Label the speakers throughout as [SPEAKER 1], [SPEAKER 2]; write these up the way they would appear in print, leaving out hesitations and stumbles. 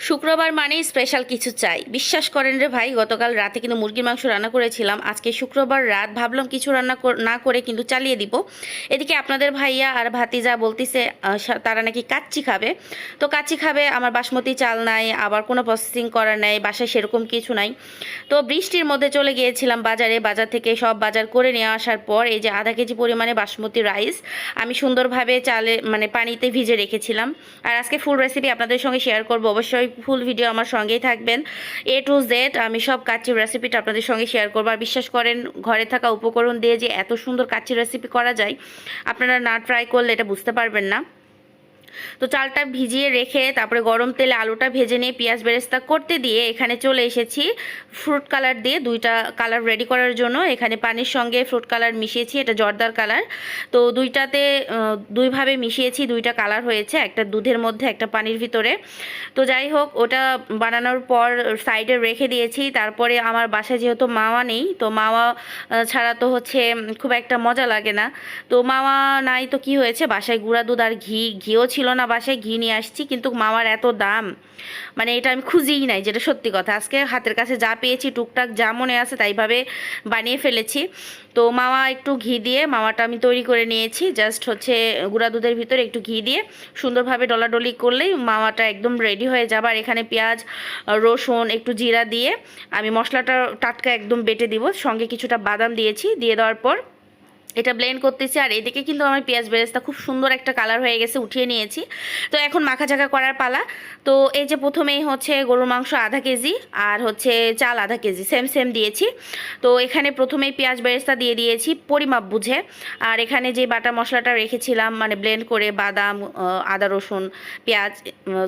[SPEAKER 1] শুক্রবার মানেই স্পেশাল কিছু চাই। বিশ্বাস করেন রে ভাই, গতকাল রাতে কিন্তু মুরগির মাংস রান্না করেছিলাম। আজকে শুক্রবার রাত ভাবলাম কিছু রান্না না করে কিন্তু চালিয়ে দিব। এদিকে আপনাদের ভাইয়া আর ভাতিজা বলতিছে তারা নাকি কাচ্চি খাবে। তো কাচ্চি খাবে, আমার বাসমতি চাল নাই, আবার কোনো প্রসেসিং করা নাই, বাসায় সেরকম কিছু নাই। তো বৃষ্টির মধ্যে চলে গিয়েছিলাম বাজারে, বাজার থেকে সব বাজার করে নিয়ে আসার পর এই যে আধা কেজি পরিমাণে বাসমতি রাইস আমি সুন্দরভাবে চালে মানে পানিতে ভিজে রেখেছিলাম। আর আজকে ফুল রেসিপি আপনাদের সঙ্গে শেয়ার করব, অবশ্যই ফুল ভিডিও আমার সঙ্গেই থাকবেন। এ টু জেড আমি সব কাচ্চির রেসিপিটা আপনাদের সঙ্গে শেয়ার করবো। আর বিশ্বাস করেন, ঘরে থাকা উপকরণ দিয়ে যে এত সুন্দর কাচ্চির রেসিপি করা যায়, আপনারা না ট্রাই করলে এটা বুঝতে পারবেন না। তো চালটা ভিজিয়ে রেখে তারপরে গরম তেলে আলুটা ভেজে নিয়ে পেঁয়াজ বেরেস্তা করতে দিয়ে এখানে চলে এসেছি ফ্রুট কালার দিয়ে দুইটা কালার রেডি করার জন্য। এখানে পানির সঙ্গে ফ্রুট কালার মিশিয়েছি, এটা জর্দার কালার। তো দুইটাতে দুইভাবে মিশিয়েছি, দুইটা কালার হয়েছে, একটা দুধের মধ্যে একটা পানির ভিতরে। তো যাই হোক, ওটা বানানোর পর সাইডে রেখে দিয়েছি। তারপরে আমার বাসায় যেহেতু মাওয়া নেই, তো মাওয়া ছাড়া তো হচ্ছে খুব একটা মজা লাগে না। তো মাওয়া নাই তো কি হয়েছে, বাসায় গুঁড়া দুধ আর ঘিও ছিল না, বাসায় ঘি নিয়ে আসছি। কিন্তু মাওয়ার এত দাম, মানে এটা আমি খুঁজেই নাই, যেটা সত্যি কথা। আজকে হাতের কাছে যা পেয়েছি টুকটাক যা মনে আছে তাইভাবে বানিয়ে ফেলেছি। তো মাওয়া একটু ঘি দিয়ে মাওয়াটা আমি তৈরি করে নিয়েছি। জাস্ট হচ্ছে গুঁড়া দুধের ভিতরে একটু ঘি দিয়ে সুন্দরভাবে ডলাডলি করলেই মাওয়াটা একদম রেডি হয়ে যাবে। আর এখানে পেঁয়াজ, রসুন, একটু জিরা দিয়ে আমি মশলাটা টাটকা একদম বেটে দিব, সঙ্গে কিছুটা বাদাম দিয়েছি। দিয়ে দেওয়ার পর এটা ব্লেন্ড করতেছি। আর এদিকে কিন্তু আমার পেঁয়াজ বেরেস্তা খুব সুন্দর একটা কালার হয়ে গেছে, উঠিয়ে নিয়েছি। তো এখন মাখাঝাকা করার পালা। তো এই যে প্রথমেই হচ্ছে গরুর মাংস আধা কেজি আর হচ্ছে চাল আধা কেজি সেম সেম দিয়েছি। তো এখানে প্রথমেই পেঁয়াজ বেরেস্তা দিয়ে দিয়েছি পরিমাপ বুঝে। আর এখানে যে বাটা মশলাটা রেখেছিলাম মানে ব্লেন্ড করে, বাদাম, আদা রসুন, পেঁয়াজ,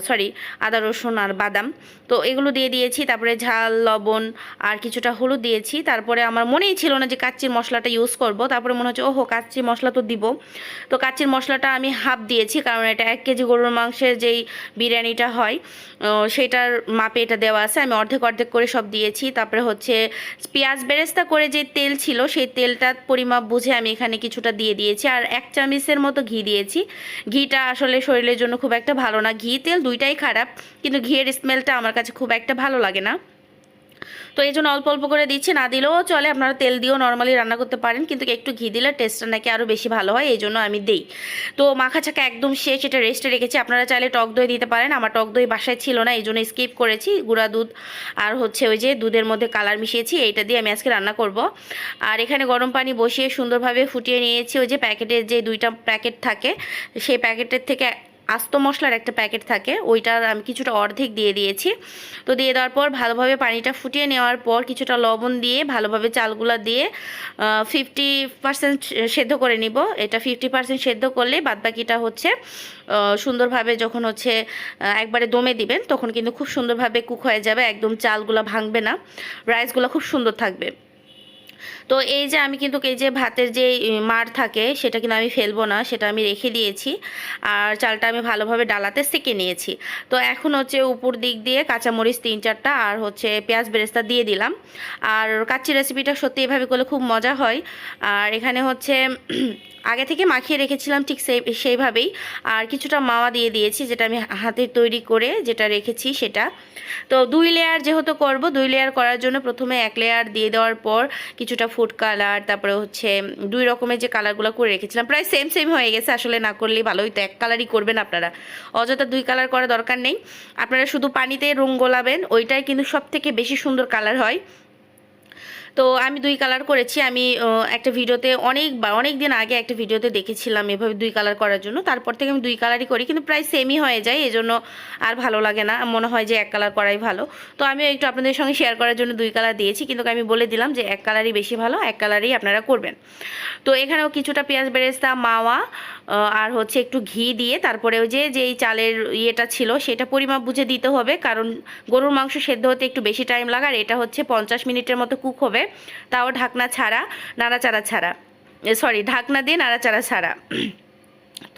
[SPEAKER 1] সরি, আদা রসুন আর বাদাম, তো এগুলো দিয়ে দিয়েছি। তারপরে ঝাল, লবণ আর কিছুটা হলুদ দিয়েছি। তারপরে আমার মনেই ছিল না যে কাচ্চির মশলাটা ইউজ করব। তারপরে মনে হচ্ছে ওহো কাচ্চি মশলা তো দিব। তো কাচ্চির মশলাটা আমি হাফ দিয়েছি, কারণ এটা 1 কেজি গরুর মাংসের যেই বিরিয়ানিটা হয় সেটার মাপে এটা দেওয়া আছে। আমি অর্ধেক অর্ধেক করে সব দিয়েছি। তারপরে হচ্ছে পেঁয়াজ বেরেস্তা করে যে তেল ছিল সেই তেলটা পরিমাপ বুঝে আমি এখানে কিছুটা দিয়ে দিয়েছি। আর 1 চামচের মতো ঘি দিয়েছি। ঘিটা আসলে শরীরের জন্য খুব একটা ভালো না, ঘি তেল দুইটাই খারাপ, কিন্তু ঘিয়ের স্মেলটা আমার কাছে খুব একটা ভালো লাগে না। তো এই জন্য অল্প অল্প করে দিচ্ছি, না দিলেও চলে, আপনারা তেল দিয়েও নর্মালি রান্না করতে পারেন, কিন্তু একটু ঘি দিলে টেস্টটা নাকি আরও বেশি ভালো হয়, এই জন্য আমি দিই। তো মাখা ছাকা একদম শেষ, এটা রেস্টে রেখেছি। আপনারা চাইলে টক দই দিতে পারেন, আমার টক দই বাসায় ছিল না, এই জন্য স্কিপ করেছি। গুঁড়া দুধ আর হচ্ছে ওই যে দুধের মধ্যে কালার মিশিয়েছি, এইটা দিয়ে আমি আজকে রান্না করব। আর এখানে গরম পানি বসিয়ে সুন্দরভাবে ফুটিয়ে নিয়েছি। ওই যে প্যাকেটের যে 2টা প্যাকেট থাকে, সেই প্যাকেটের থেকে আস্ত মশলার একটা প্যাকেট থাকে, ওইটার আমি কিছুটা অর্ধেক দিয়ে দিয়েছি। তো দিয়ে দেওয়ার পর ভালোভাবে পানিটা ফুটিয়ে নেওয়ার পর কিছুটা লবণ দিয়ে ভালোভাবে চালগুলা দিয়ে 50% সেদ্ধ করে নিব। এটা 50% সেদ্ধ করলে বাদবাকিটা হচ্ছে সুন্দরভাবে যখন হচ্ছে একবারে দমে দিবেন তখন কিন্তু খুব সুন্দরভাবে কুক হয়ে যাবে, একদম চালগুলা ভাঙবে না, রাইসগুলো খুব সুন্দর থাকবে। তো এই যে আমি কিন্তু এই যে ভাতের যে মাড় থাকে সেটা কিন্তু আমি ফেলবো না, সেটা আমি রেখে দিয়েছি। আর চালটা আমি ভালোভাবে ডালাতে সেঁকে নিয়েছি। তো এখন হচ্ছে উপর দিক দিয়ে কাঁচামরিচ 3-4টা আর হচ্ছে পেঁয়াজ বেরেস্তা দিয়ে দিলাম। আর কাচ্চি রেসিপিটা সত্যি এভাবে করলে খুব মজা হয়। আর এখানে হচ্ছে আগে থেকে মাখিয়ে রেখেছিলাম ঠিক সেইভাবেই। আর কিছুটা মাওয়া দিয়ে দিয়েছি, যেটা আমি হাতে তৈরি করে যেটা রেখেছি সেটা। তো 2 লেয়ার যেহেতু করব, 2 লেয়ার করার জন্য প্রথমে 1 লেয়ার দিয়ে দেওয়ার পর কিছুটা ফুড কালার, তারপরে হচ্ছে 2 রকমের যে কালারগুলো করে রেখেছিলাম, প্রায় সেম সেম হয়ে গেছে। আসলে না করলেই ভালো হতো, 1 কালারই করবেন আপনারা, অযথা 2 কালার করার দরকার নেই। আপনারা শুধু পানিতে রং গোলাবেন, ওইটাই কিন্তু সব থেকে বেশি সুন্দর কালার হয়। তো আমি 2 কালার করেছি। আমি একটা ভিডিওতে অনেক দিন আগে একটা ভিডিওতে দেখেছিলাম এভাবে 2 কালার করার জন্য, তারপর থেকে আমি 2 কালারই করি, কিন্তু প্রায় সেমই হয়ে যায়, এজন্য আর ভালো লাগে না, মনে হয় যে 1 কালার করাই ভালো। তো আমি একটু আপনাদের সঙ্গে শেয়ার করার জন্য 2 কালার দিয়েছি, কিন্তু আমি বলে দিলাম যে 1 কালারই বেশি ভালো, 1 কালারই আপনারা করবেন। তো এখানেও কিছুটা পেঁয়াজ বেরেস্তা, মাওয়া আর হচ্ছে একটু ঘি দিয়ে তারপরে ওই যে যেই চালের ইয়েটা ছিল সেটা পরিমাপ বুঝে দিতে হবে, কারণ গরুর মাংস সেদ্ধ হতে একটু বেশি টাইম লাগে। আর এটা হচ্ছে 50 মিনিটের মতো কুক হবে, তাও ঢাকনা ছাড়া, নাড়াচাড়া ছাড়া, সরি ঢাকনা দিয়ে নাড়াচাড়া ছাড়া।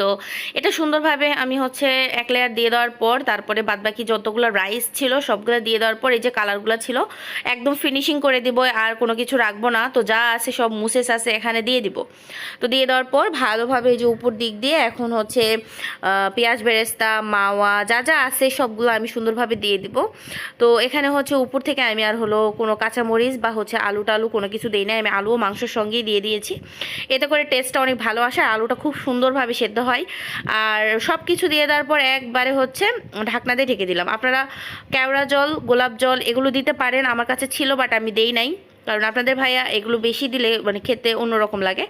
[SPEAKER 1] তো এটা সুন্দরভাবে আমি হচ্ছে এক লেয়ার দিয়ে দেওয়ার পর তারপরে বাদবাকি যতগুলো রাইস ছিল সবগুলো দিয়ে দেওয়ার পর এই যে কালারগুলো ছিল একদম ফিনিশিং করে দিব, আর কোনো কিছু রাখবো না। তো যা আছে সব মুসেস আছে এখানে দিয়ে দিব। তো দিয়ে দেওয়ার পর ভালোভাবে এই যে উপর দিক দিয়ে এখন হচ্ছে পেঁয়াজ বেরেস্তা মাওয়া যা যা আছে সবগুলো আমি সুন্দরভাবে দিয়ে দিব। তো এখানে হচ্ছে উপর থেকে আমি আর হলো কোনো কাঁচামরিচ বা হচ্ছে আলু টালু কোনো কিছু দিই না, আমি আলু ও মাংসের সঙ্গেই দিয়ে দিয়েছি। এতে করে টেস্টটা অনেক ভালো আসে, আলুটা খুব সুন্দরভাবে সেদ্ধ হয়। আর সব কিছু দিয়ে দেওয়ার পর একবারে হচ্ছে ঢাকনা দিয়ে ঢেকে দিলাম। আপনারা কেওড়া জল গোলাপ জল এগুলো দিতে পারেন, আমার কাছে ছিল বাট আমি দেই নাই, কারণ আপনাদের ভাইয়া এগুলো বেশি দিলে মানে খেতে অন্যরকম লাগে।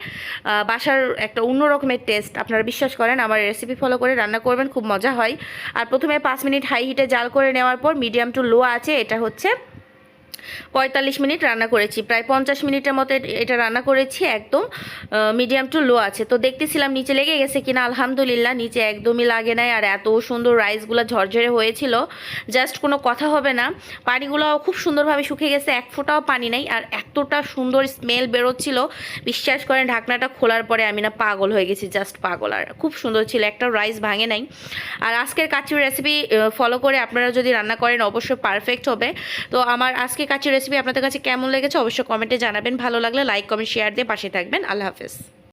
[SPEAKER 1] বাসার একটা অন্য রকমের টেস্ট, আপনারা বিশ্বাস করেন আমার রেসিপি ফলো করে রান্না করবেন, খুব মজা হয়। আর প্রথমে 5 মিনিট হাই হিটে জাল করে নেওয়ার পর মিডিয়াম টু লো আছে এটা হচ্ছে 45 মিনিট রান্না করেছি, প্রায় 50 মিনিটের মতো এটা রান্না করেছি, একদম মিডিয়াম টু লো আছে। তো দেখতেছিলাম নিচে লেগে গেছে কিনা, আলহামদুলিল্লাহ নিচে একদমই লাগে নাই। আর এত সুন্দর রাইসগুলো ঝরঝরে হয়েছিল, জাস্ট কোনো কথা হবে না। পানিগুলো খুব সুন্দরভাবে শুকিয়ে গেছে, এক ফোঁটাও পানি নেই, আর এতটা সুন্দর স্মেল বেরোচ্ছিল বিশ্বাস করেন ঢাকনাটা খোলার পরে আমি না পাগল হয়ে গেছি, জাস্ট পাগল। আর খুব সুন্দর ছিল, একটা রাইস ভাঙে নাই। আর আজকের কাচ্চির রেসিপি ফলো করে আপনারা যদি রান্না করেন অবশ্যই পারফেক্ট হবে। তো আমার আজকে কাচ্চির রেসিপি আপনাদের কাছে কেমন লেগেছে অবশ্যই কমেন্টে জানাবেন, ভালো লাগলে লাইক কমেন্ট শেয়ার দিয়ে পাশে থাকবেন। আল্লাহ হাফেজ।